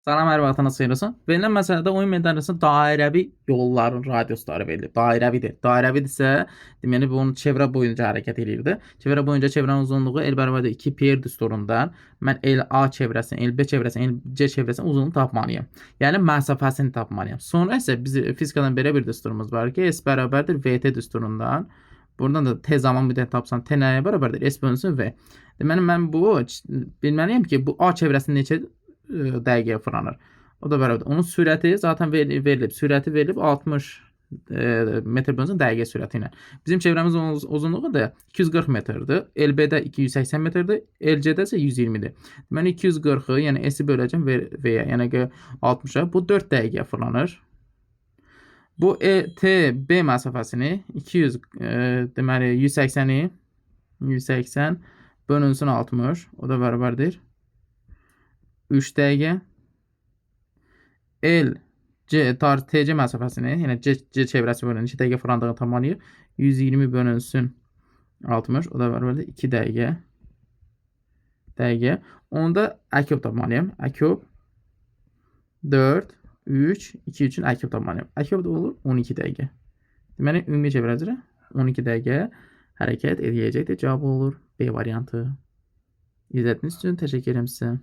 Salam, hər vaxtınız xeyir olsun. Verilən məsələdə oyun meydançasında dairəvi yolların radiusları verilib. Dairəvidir. Dairəvidirsə, deməli bu onun çevrə boyunca hərəkət edirdi. Çevrə boyunca çevrənin uzunluğu L bərabərdir 2 pi r düsturundan mən LA çevrəsinin, LB çevrəsinin, LC çevrəsinin uzunluğunu tapmalıyam. Yəni məsafəsini tapmalıyam. Sonra isə biz fizikadan belə bir düsturumuz var ki, S bərabərdir VT düsturundan. Buradan da t zaman müddət tapsan t nəyə bərabərdir? S bölünsün V. Deməli mən bu bilməliyəm ki, bu A çevrəsinin neçə dəqiqəyə fırlanır. O da bərabərdir. Onun sürəti zaten verilib. Sürəti verilib 60 metr bölünsün dəqiqə sürəti ilə. Bizim çevrəmizin uzunluğu da 240 metrdir. LB-də 280 metrdir. LC-də isə 120-dir. Deməli 240-ı, yəni S-i böləcəm V-yə, yəni ki 60-a. Bu 4 dəqiqəyə fırlanır. Bu TB məsafəsini 200 deməli 180 bölünsün 60. O da bərabərdir 3 dəqiqə. TC məsafəsini, yəni C çevrəsi bölünür 2 dəqiqə fırlandığını tamamlayır. 120 bölünsün 60, o da bərabərdir 2 dəqiqə. Onda əkub tapmalıyam. Əkub 4, 3, 2 üçün əkub tapmalıyam. Əkub da olur 12 dəqiqə. Deməli, ümumi çevrə üzrə 12 dəqiqə hərəkət edəcəkdir. Cavab olur B variantı. İzlədiyiniz üçün təşəkkür edirəm sizə.